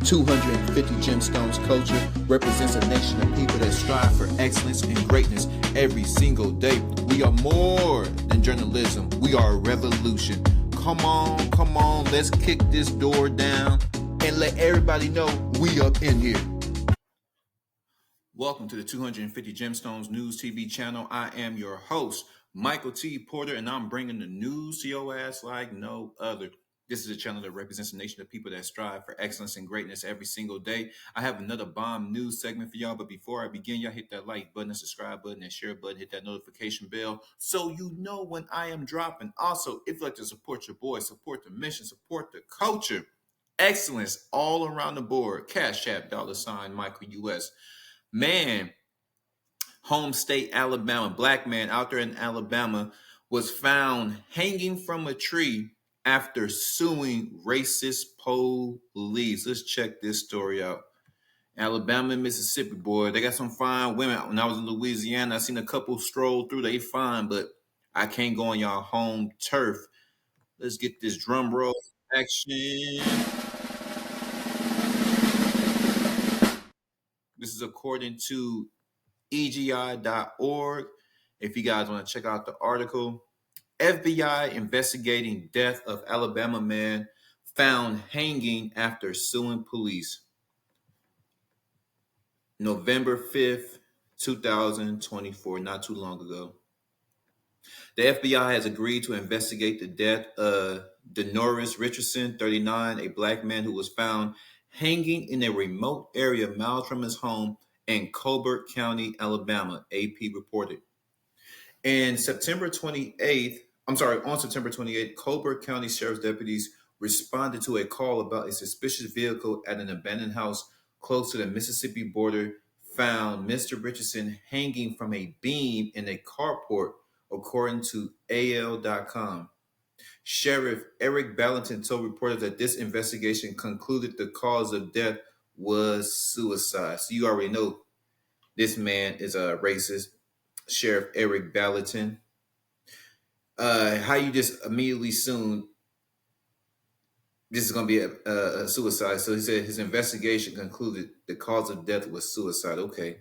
250 Gemstones culture represents a nation of people that strive for excellence and greatness every single day. We are more than journalism. We are a revolution. Come on, let's kick this door down and let everybody know we up in here. Welcome to the 250 Gemstones News TV channel. I am your host, Michael T. Porter, and I'm bringing the news to your ass like no other. This is a channel that represents a nation of people that strive for excellence and greatness every single day. I have another bomb news segment for y'all, but before I begin, y'all hit that like button, and subscribe button, and share button, hit that notification bell so you know when I am dropping. Also, if you'd like to support your boy, support the mission, support the culture, excellence all around the board, Cash App, $ Michael US. Man, home state Alabama, black man out there in Alabama was found hanging from a tree after suing racist police. Let's check this story out. Alabama and Mississippi, boy, they got some fine women. When I was in Louisiana, I seen a couple stroll through. They fine, but I can't go on y'all home turf. Let's get this drum roll action. This is according to EGI.org. If you guys want to check out the article, FBI investigating death of Alabama man found hanging after suing police. November 5th, 2024, not too long ago. The FBI has agreed to investigate the death of Denoris Richardson, 39, a black man who was found hanging in a remote area miles from his home in Colbert County, Alabama, AP reported. On September 28th, Colbert County Sheriff's deputies responded to a call about a suspicious vehicle at an abandoned house close to the Mississippi border, found Mr. Richardson hanging from a beam in a carport, according to AL.com. Sheriff Eric Ballantyne told reporters that this investigation concluded the cause of death was suicide. So you already know this man is a racist. Sheriff Eric Ballantyne. How you just immediately assume this is going to be a suicide? So he said his investigation concluded the cause of death was suicide. Okay.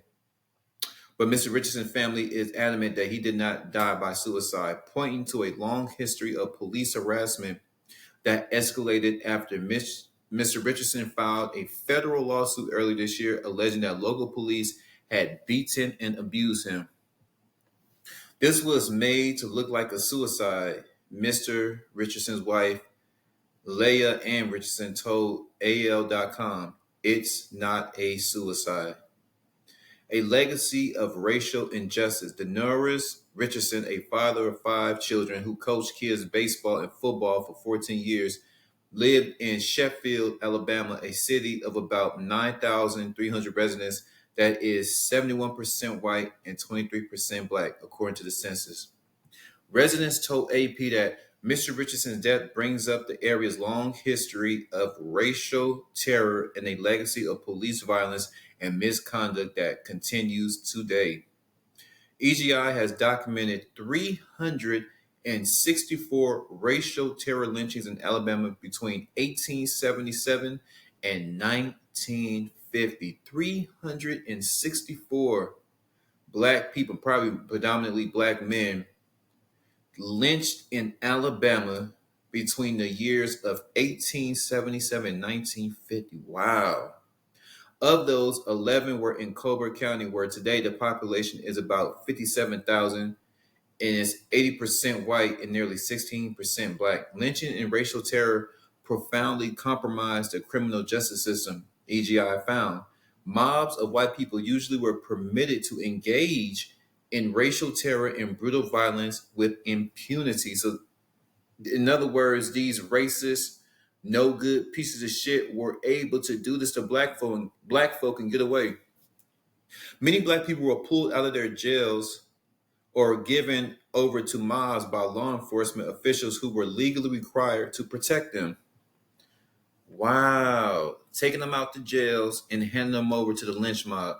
But Mr. Richardson's family is adamant that he did not die by suicide, pointing to a long history of police harassment that escalated after Mr. Richardson filed a federal lawsuit earlier this year alleging that local police had beaten and abused him. This was made to look like a suicide, Mr. Richardson's wife, Leah Ann Richardson, told AL.com. It's not a suicide. A legacy of racial injustice. Denoris Richardson, a father of 5 children who coached kids baseball and football for 14 years, lived in Sheffield, Alabama, a city of about 9,300 residents that is 71% white and 23% black, according to the census. Residents told AP that Mr. Richardson's death brings up the area's long history of racial terror and a legacy of police violence and misconduct that continues today. EGI has documented 364 racial terror lynchings in Alabama between 1877 and 1950. 364 black people, probably predominantly black men, lynched in Alabama between the years of 1877 and 1950. Wow. Of those, 11 were in Colbert County, where today the population is about 57,000 and is 80% white and nearly 16% black. Lynching and racial terror profoundly compromised the criminal justice system, EGI found. Mobs of white people usually were permitted to engage in racial terror and brutal violence with impunity. So, in other words, these racist, no good pieces of shit were able to do this to black folk and get away. Many black people were pulled out of their jails or given over to mobs by law enforcement officials who were legally required to protect them. Wow. Taking them out to jails and handing them over to the lynch mob.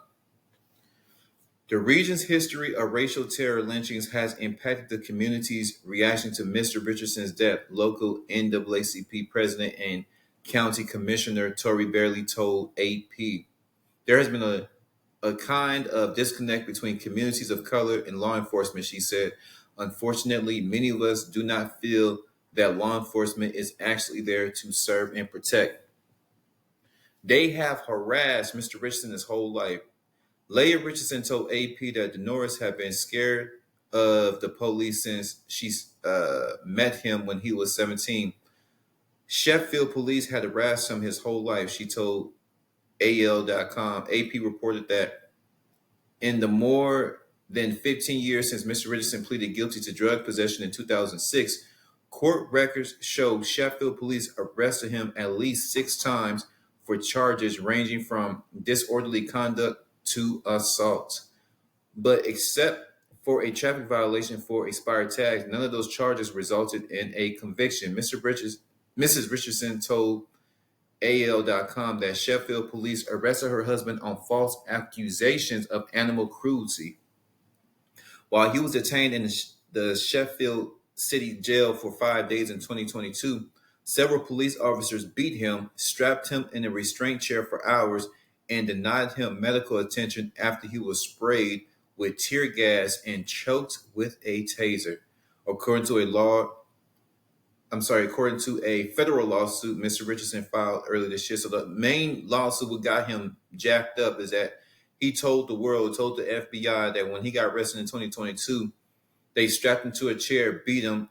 The region's history of racial terror lynchings has impacted the community's reaction to Mr. Richardson's death, local NAACP president and County Commissioner Tory Barely told AP. There has been a kind of disconnect between communities of color and law enforcement, she said. Unfortunately, many of us do not feel that law enforcement is actually there to serve and protect. They have harassed Mr. Richardson his whole life. Leah Richardson told AP that Dolores had been scared of the police since she met him when he was 17. Sheffield police had harassed him his whole life, she told AL.com. AP reported that in the more than 15 years since Mr. Richardson pleaded guilty to drug possession in 2006, court records show Sheffield police arrested him at least 6 times for charges ranging from disorderly conduct to assault. But except for a traffic violation for expired tags, none of those charges resulted in a conviction. Mrs. Richardson told AL.com that Sheffield police arrested her husband on false accusations of animal cruelty. While he was detained in the Sheffield City Jail for 5 days in 2022, several police officers beat him, strapped him in a restraint chair for hours, and denied him medical attention after he was sprayed with tear gas and choked with a taser. According to a law according to a federal lawsuit Mr. Richardson filed earlier this year. So the main lawsuit what got him jacked up is that he told the world, told the FBI that when he got arrested in 2022, they strapped him to a chair, beat him,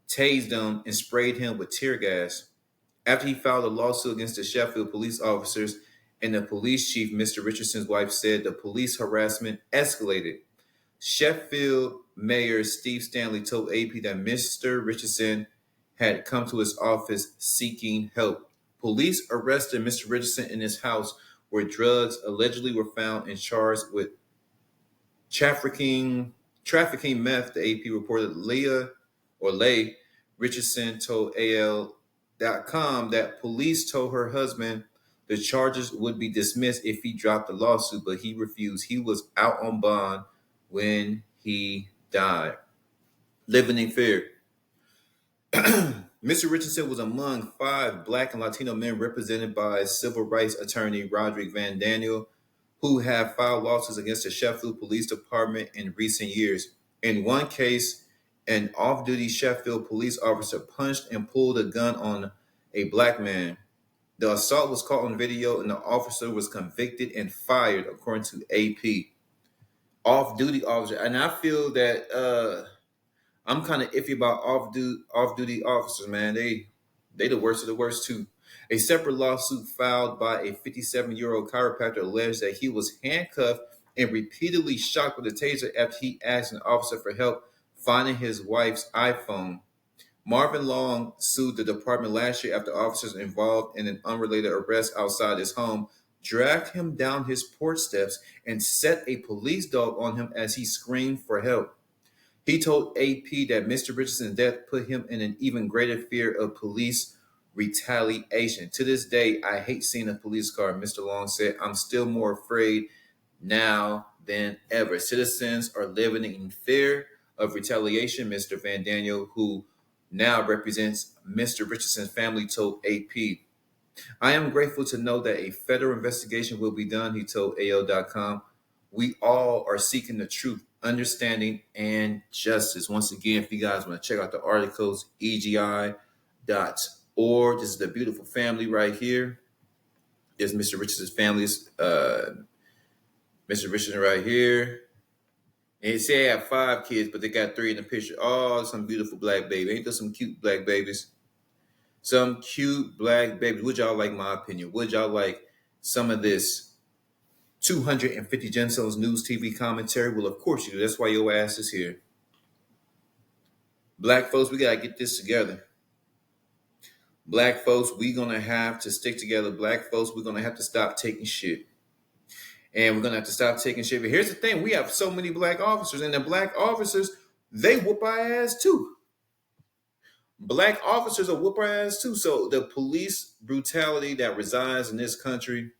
tased him, and sprayed him with tear gas. After he filed a lawsuit against the Sheffield police officers and the police chief, Mr. Richardson's wife said the police harassment escalated. Sheffield Mayor Steve Stanley told AP that Mr. Richardson had come to his office seeking help. Police arrested Mr. Richardson in his house where drugs allegedly were found and charged with trafficking meth, the AP reported. Leigh Richardson told AL.com that police told her husband the charges would be dismissed if he dropped the lawsuit, but he refused. He was out on bond when he died. Living in fear. Mr. Richardson was among 5 Black and Latino men represented by civil rights attorney Roderick Van Daniel, who have filed lawsuits against the Sheffield Police Department in recent years. In one case, an off-duty Sheffield police officer punched and pulled a gun on a Black man. The assault was caught on video and the officer was convicted and fired, according to AP. Off-duty officer. And I feel that I'm kind of iffy about off-duty officers, man. They the worst of the worst, too. A separate lawsuit filed by a 57-year-old chiropractor alleged that he was handcuffed and repeatedly shocked with a taser after he asked an officer for help finding his wife's iPhone. Marvin Long sued the department last year after officers involved in an unrelated arrest outside his home dragged him down his porch steps and set a police dog on him as he screamed for help. He told AP that Mr. Richardson's death put him in an even greater fear of police retaliation. To this day, I hate seeing a police car, Mr. Long said. I'm still more afraid now than ever. Citizens are living in fear of retaliation, Mr. Van Daniel, who now represents Mr. Richardson's family, told AP. I am grateful to know that a federal investigation will be done, he told AL.com. We all are seeking the truth, understanding, and justice. Once again, if you guys want to check out the articles, EGI.org. This is the beautiful family right here. There's Mr. Richardson's family's, Mr. Richardson right here. And he said he had 5 kids, but they got 3 in the picture. Oh, some beautiful Black baby. Ain't there some cute Black babies? Some cute Black babies. Would y'all like my opinion? Would y'all like some of this 250 Gemstones News TV commentary? Well, of course you do. That's why your ass is here. Black folks, we got to get this together. Black folks, we going to have to stick together. Black folks, we're going to have to stop taking shit. And we're going to have to stop taking shit. But here's the thing. We have so many Black officers. And the Black officers, they whoop our ass too. Black officers will whoop our ass too. So the police brutality that resides in this country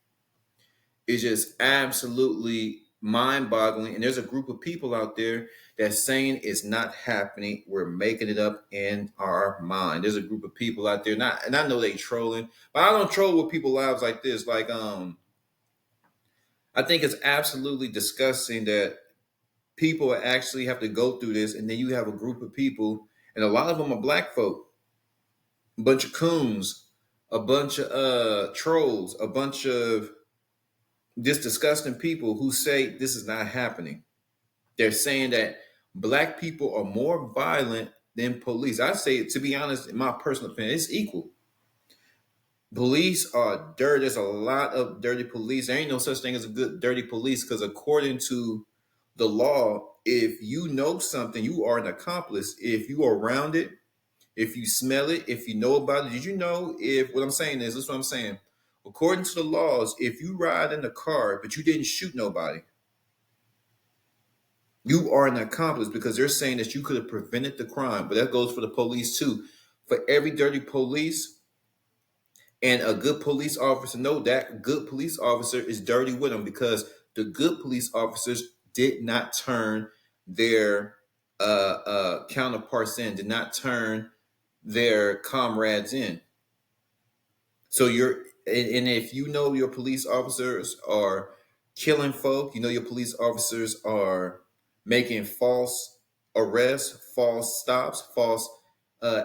is just absolutely mind-boggling. And there's a group of people out there that's saying it's not happening. We're making it up in our mind. There's a group of people out there, not, and I know they trolling, but I don't troll with people lives like this. Like, I think it's absolutely disgusting that people actually have to go through this, and then you have a group of people, and a lot of them are black folk, a bunch of coons, a bunch of trolls, a bunch of just disgusting people who say this is not happening. They're saying that black people are more violent than police. I say, to be honest, in my personal opinion, it's equal. Police are dirty. There's a lot of dirty police. There ain't no such thing as a good dirty police because according to the law, if you know something, you are an accomplice. If you are around it, if you smell it, if you know about it, did you know if what I'm saying is this is what I'm saying? According to the laws, if you ride in a car but you didn't shoot nobody, you are an accomplice because they're saying that you could have prevented the crime. But that goes for the police too. For every dirty police and a good police officer, know that good police officer is dirty with them because the good police officers did not turn their counterparts in, did not turn their comrades in. So and if you know your police officers are killing folk, you know your police officers are making false arrests, false stops, false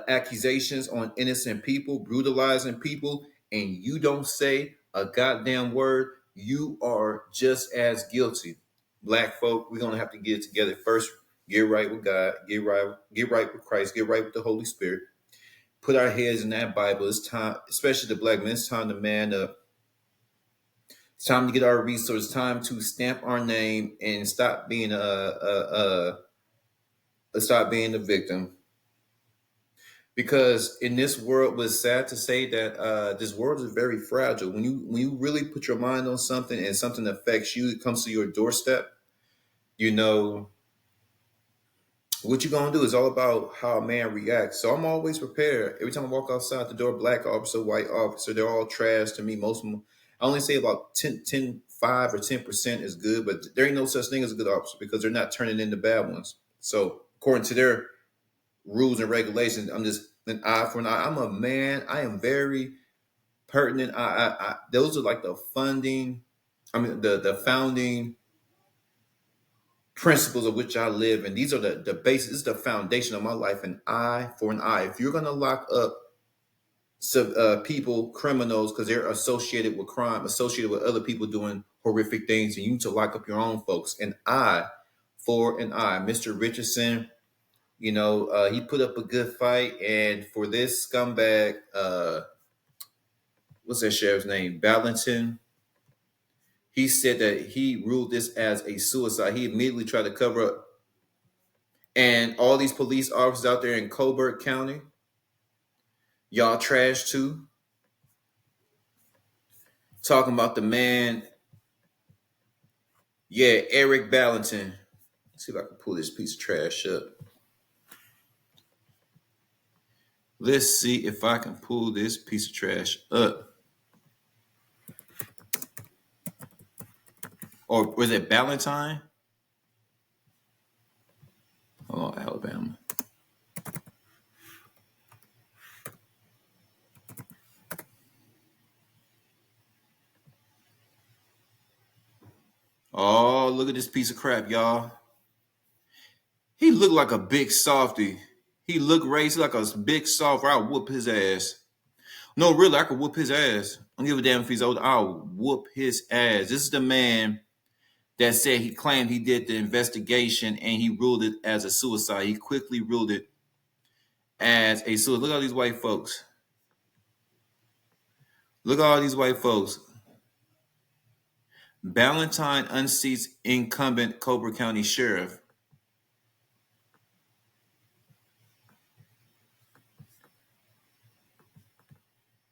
accusations on innocent people, brutalizing people, and you don't say a goddamn word, you are just as guilty. Black folk, we're gonna have to get it together first. Get right with God. Get right with Christ. Get right with the Holy Spirit, put our heads in that Bible. It's time, especially the black men, it's time to man up. It's time to get our resources. It's time to stamp our name and stop being stop being the victim. Because in this world, it's sad to say that this world is very fragile. When you really put your mind on something and something affects you, it comes to your doorstep. You know, what you gonna do is all about how a man reacts. So I'm always prepared. Every time I walk outside the door, black officer, white officer, they're all trash to me. Most of them, I only say about 5 or 10% is good, but there ain't no such thing as a good officer because they're not turning in the bad ones. So according to their rules and regulations, I'm just an eye for an eye. I'm a man. I am very pertinent. Those are like the funding. I mean, the founding principles of which I live, and these are the basis, this is the foundation of my life, an eye for an eye. If you're going to lock up people, criminals, because they're associated with crime, associated with other people doing horrific things, and you need to lock up your own folks, an eye for an eye. Mr. Richardson, he put up a good fight, and for this scumbag, what's that sheriff's name, Ballington, he said that he ruled this as a suicide. He immediately tried to cover up. And all these police officers out there in Colbert County, y'all trash too. Talking about the man, yeah, Eric Ballington. Let's see if I can pull this piece of trash up. Let's see if I can pull this piece of trash up. Or was it Ballantine? Oh, Alabama. Oh, look at this piece of crap, y'all. He looked like a big softy. He looked raised like a big soft. I'll whoop his ass. No, really, I could whoop his ass. I don't give a damn if he's old. I'll whoop his ass. This is the man that said he claimed he did the investigation and he ruled it as a suicide. He quickly ruled it as a suicide. Look at all these white folks. Look at all these white folks. Ballantine unseats incumbent Colbert County Sheriff.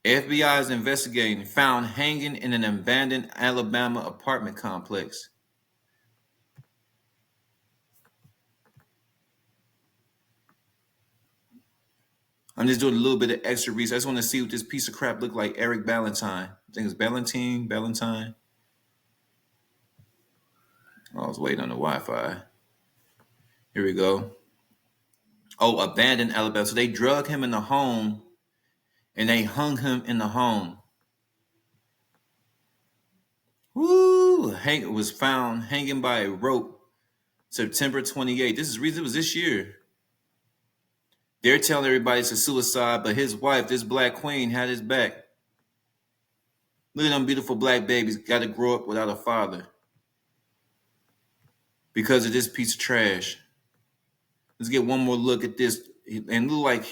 FBI is investigating. Found hanging in an abandoned Alabama apartment complex. I'm just doing a little bit of extra research. I just want to see what this piece of crap looked like. Eric Ballantine. I think it's Ballantine. I was waiting on the Wi-Fi. Here we go. Oh, abandoned Alabama. So they drug him in the home and they hung him in the home. Woo! Hank was found hanging by a rope September 28th. It was this year. They're telling everybody it's a suicide, but his wife, this black queen, had his back. Look at them beautiful black babies. Got to grow up without a father because of this piece of trash. Let's get one more look at this. And look like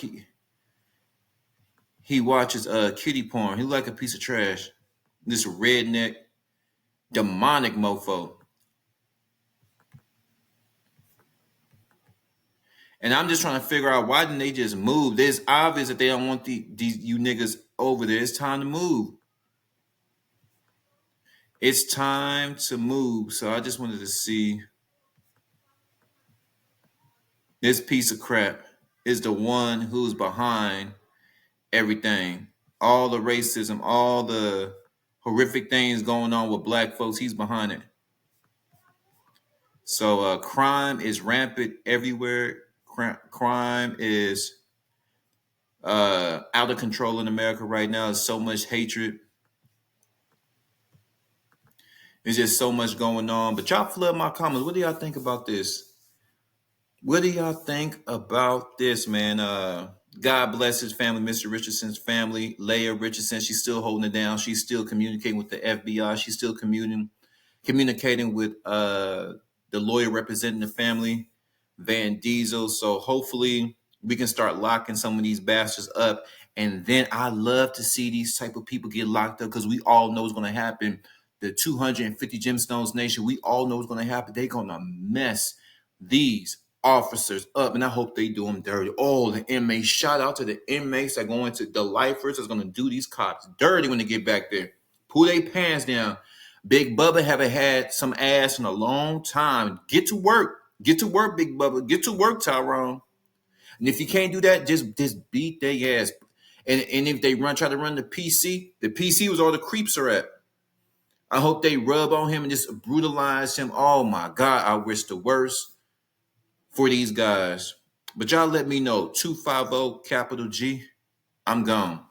he watches kitty porn. He look like a piece of trash. This redneck, demonic mofo. And I'm just trying to figure out why didn't they just move? It's obvious that they don't want these you niggas over there. It's time to move. It's time to move. So I just wanted to see this piece of crap is the one who's behind everything. All the racism, all the horrific things going on with black folks, he's behind it. So crime is rampant everywhere. Crime is out of control in America right now. There's so much hatred. There's just so much going on. But y'all flood my comments. What do y'all think about this? What do y'all think about this, man? God bless his family, Mr. Richardson's family. Leah Richardson, she's still holding it down. She's still communicating with the FBI. She's still communicating with the lawyer representing the family, Van Diesel. So hopefully we can start locking some of these bastards up. And then I love to see these type of people get locked up because we all know what's going to happen. The 250 Gemstones Nation, we all know what's going to happen. They're going to mess these officers up, and I hope they do them dirty. Oh, the inmates. Shout out to the inmates that go into the lifers that's going to do these cops dirty when they get back there. Pull their pants down. Big Bubba haven't had some ass in a long time. Get to work. Get to work, Big Bubba. Get to work, Tyrone. And if you can't do that, just beat their ass. And if they try to run the PC was all the creeps are at. I hope they rub on him and just brutalize him. Oh my God, I wish the worst for these guys. But y'all let me know. 250 capital G. I'm gone.